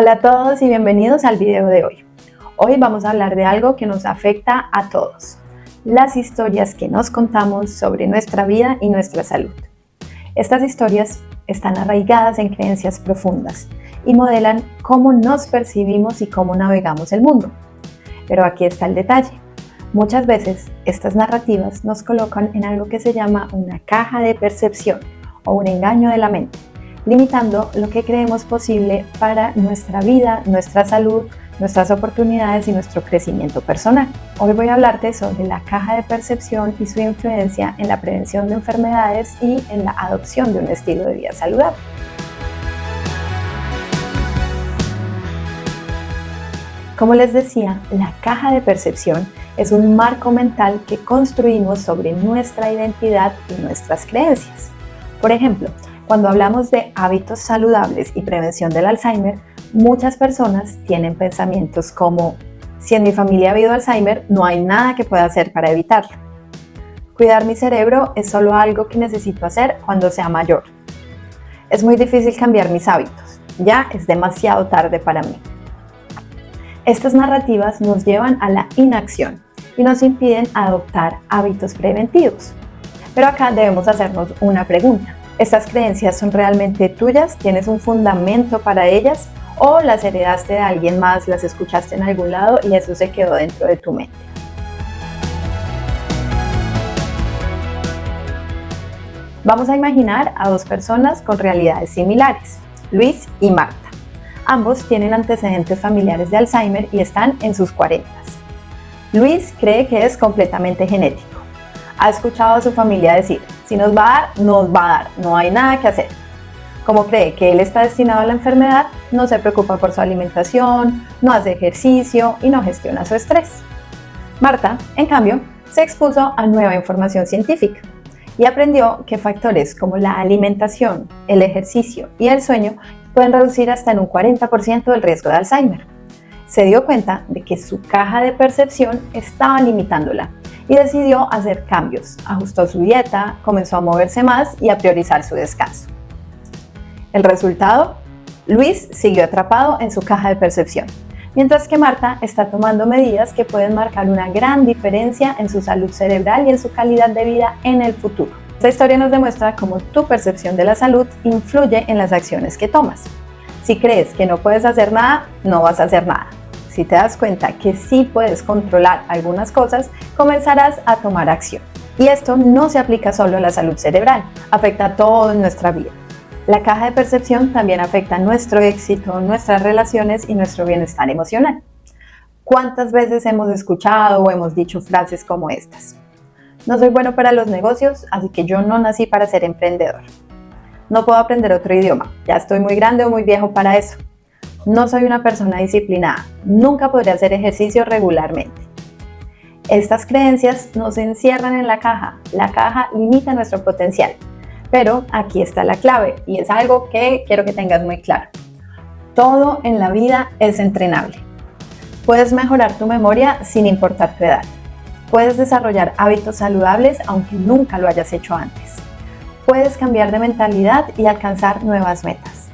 Hola a todos y bienvenidos al video de hoy. Hoy vamos a hablar de algo que nos afecta a todos, las historias que nos contamos sobre nuestra vida y nuestra salud. Estas historias están arraigadas en creencias profundas y modelan cómo nos percibimos y cómo navegamos el mundo. Pero aquí está el detalle. Muchas veces estas narrativas nos colocan en algo que se llama una caja de percepción o un engaño de la mente, limitando lo que creemos posible para nuestra vida, nuestra salud, nuestras oportunidades y nuestro crecimiento personal. Hoy voy a hablarte sobre la caja de percepción y su influencia en la prevención de enfermedades y en la adopción de un estilo de vida saludable. Como les decía, la caja de percepción es un marco mental que construimos sobre nuestra identidad y nuestras creencias. Por ejemplo, cuando hablamos de hábitos saludables y prevención del Alzheimer, muchas personas tienen pensamientos como: si en mi familia ha habido Alzheimer, no hay nada que pueda hacer para evitarlo. Cuidar mi cerebro es solo algo que necesito hacer cuando sea mayor. Es muy difícil cambiar mis hábitos, ya es demasiado tarde para mí. Estas narrativas nos llevan a la inacción y nos impiden adoptar hábitos preventivos. Pero acá debemos hacernos una pregunta. ¿Estas creencias son realmente tuyas? ¿Tienes un fundamento para ellas? ¿O las heredaste de alguien más, las escuchaste en algún lado y eso se quedó dentro de tu mente? Vamos a imaginar a dos personas con realidades similares, Luis y Marta. Ambos tienen antecedentes familiares de Alzheimer y están en sus 40s. Luis cree que es completamente genético. Ha escuchado a su familia decir: si nos va a dar, nos va a dar, no hay nada que hacer. Como cree que él está destinado a la enfermedad, no se preocupa por su alimentación, no hace ejercicio y no gestiona su estrés. Marta, en cambio, se expuso a nueva información científica y aprendió que factores como la alimentación, el ejercicio y el sueño pueden reducir hasta en un 40% el riesgo de Alzheimer. Se dio cuenta de que su caja de percepción estaba limitándola y decidió hacer cambios. Ajustó su dieta, comenzó a moverse más y a priorizar su descanso. El resultado: Luis siguió atrapado en su caja de percepción, mientras que Marta está tomando medidas que pueden marcar una gran diferencia en su salud cerebral y en su calidad de vida en el futuro. Esta historia nos demuestra cómo tu percepción de la salud influye en las acciones que tomas. Si crees que no puedes hacer nada, no vas a hacer nada. Si te das cuenta que sí puedes controlar algunas cosas, comenzarás a tomar acción. Y esto no se aplica solo a la salud cerebral, afecta a todo en nuestra vida. La caja de percepción también afecta nuestro éxito, nuestras relaciones y nuestro bienestar emocional. ¿Cuántas veces hemos escuchado o hemos dicho frases como estas? No soy bueno para los negocios, así que yo no nací para ser emprendedor. No puedo aprender otro idioma, ya estoy muy grande o muy viejo para eso. No soy una persona disciplinada, nunca podré hacer ejercicio regularmente. Estas creencias nos encierran en la caja limita nuestro potencial. Pero aquí está la clave y es algo que quiero que tengas muy claro. Todo en la vida es entrenable. Puedes mejorar tu memoria sin importar tu edad. Puedes desarrollar hábitos saludables aunque nunca lo hayas hecho antes. Puedes cambiar de mentalidad y alcanzar nuevas metas.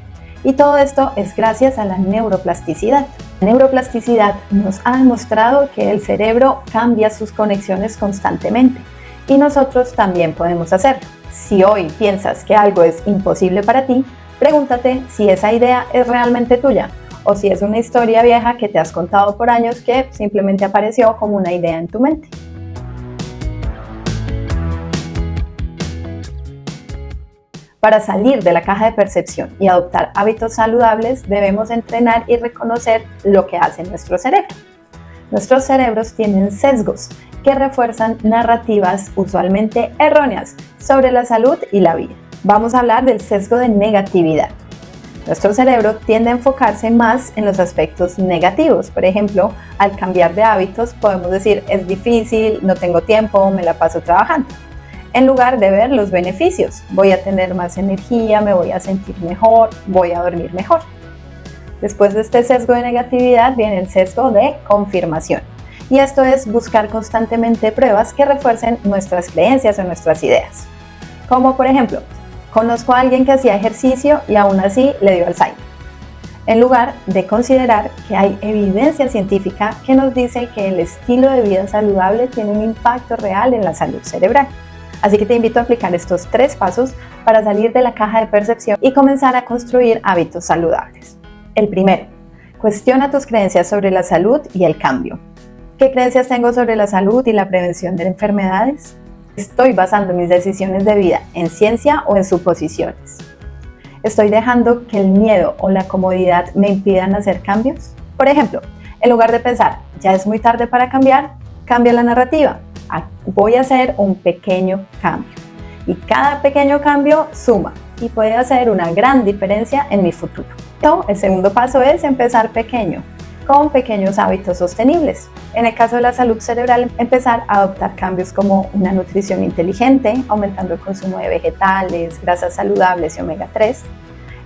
Y todo esto es gracias a la neuroplasticidad. La neuroplasticidad nos ha demostrado que el cerebro cambia sus conexiones constantemente y nosotros también podemos hacerlo. Si hoy piensas que algo es imposible para ti, pregúntate si esa idea es realmente tuya o si es una historia vieja que te has contado por años que simplemente apareció como una idea en tu mente. Para salir de la caja de percepción y adoptar hábitos saludables, debemos entrenar y reconocer lo que hace nuestro cerebro. Nuestros cerebros tienen sesgos que refuerzan narrativas usualmente erróneas sobre la salud y la vida. Vamos a hablar del sesgo de negatividad. Nuestro cerebro tiende a enfocarse más en los aspectos negativos. Por ejemplo, al cambiar de hábitos podemos decir: es difícil, no tengo tiempo, me la paso trabajando. En lugar de ver los beneficios: voy a tener más energía, me voy a sentir mejor, voy a dormir mejor. Después de este sesgo de negatividad viene el sesgo de confirmación. Y esto es buscar constantemente pruebas que refuercen nuestras creencias o nuestras ideas. Como por ejemplo, conozco a alguien que hacía ejercicio y aún así le dio Alzheimer. en lugar de considerar que hay evidencia científica que nos dice que el estilo de vida saludable tiene un impacto real en la salud cerebral. Así que te invito a aplicar estos 3 pasos para salir de la caja de percepción y comenzar a construir hábitos saludables. El primero, cuestiona tus creencias sobre la salud y el cambio. ¿Qué creencias tengo sobre la salud y la prevención de enfermedades? ¿Estoy basando mis decisiones de vida en ciencia o en suposiciones? ¿Estoy dejando que el miedo o la comodidad me impidan hacer cambios? Por ejemplo, en lugar de pensar, ya es muy tarde para cambiar, cambia la narrativa. Voy a hacer un pequeño cambio. Y cada pequeño cambio suma y puede hacer una gran diferencia en mi futuro. El segundo paso es empezar pequeño, con pequeños hábitos sostenibles. En el caso de la salud cerebral, empezar a adoptar cambios como una nutrición inteligente, aumentando el consumo de vegetales, grasas saludables y omega 3,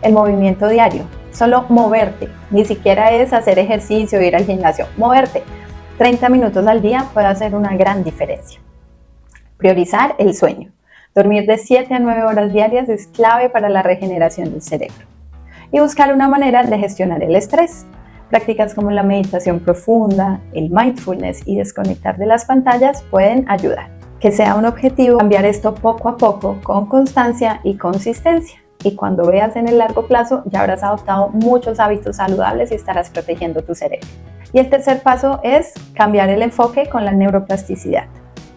el movimiento diario, solo moverte, ni siquiera es hacer ejercicio o ir al gimnasio, moverte. 30 minutos al día puede hacer una gran diferencia. Priorizar el sueño. Dormir de 7 a 9 horas diarias es clave para la regeneración del cerebro. Y buscar una manera de gestionar el estrés. Prácticas como la meditación profunda, el mindfulness y desconectar de las pantallas pueden ayudar. Que sea un objetivo cambiar esto poco a poco, con constancia y consistencia. Y cuando veas en el largo plazo, ya habrás adoptado muchos hábitos saludables y estarás protegiendo tu cerebro. Y el tercer paso es cambiar el enfoque con la neuroplasticidad.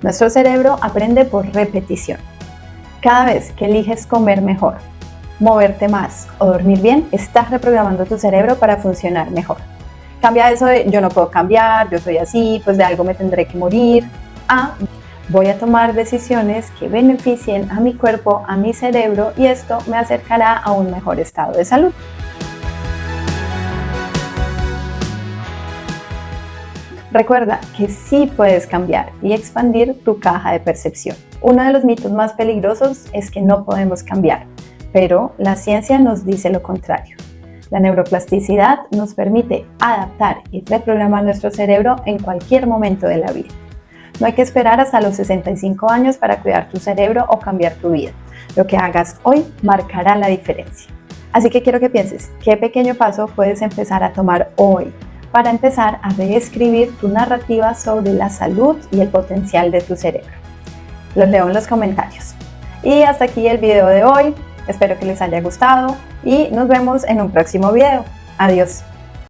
Nuestro cerebro aprende por repetición. Cada vez que eliges comer mejor, moverte más o dormir bien, estás reprogramando tu cerebro para funcionar mejor. Cambia eso de yo no puedo cambiar, yo soy así, pues de algo me tendré que morir, a voy a tomar decisiones que beneficien a mi cuerpo, a mi cerebro y esto me acercará a un mejor estado de salud. Recuerda que sí puedes cambiar y expandir tu caja de percepción. Uno de los mitos más peligrosos es que no podemos cambiar, pero la ciencia nos dice lo contrario. La neuroplasticidad nos permite adaptar y reprogramar nuestro cerebro en cualquier momento de la vida. No hay que esperar hasta los 65 años para cuidar tu cerebro o cambiar tu vida. Lo que hagas hoy marcará la diferencia. Así que quiero que pienses, ¿qué pequeño paso puedes empezar a tomar hoy para empezar a reescribir tu narrativa sobre la salud y el potencial de tu cerebro? Los leo en los comentarios. Y hasta aquí el video de hoy. Espero que les haya gustado y nos vemos en un próximo video. Adiós.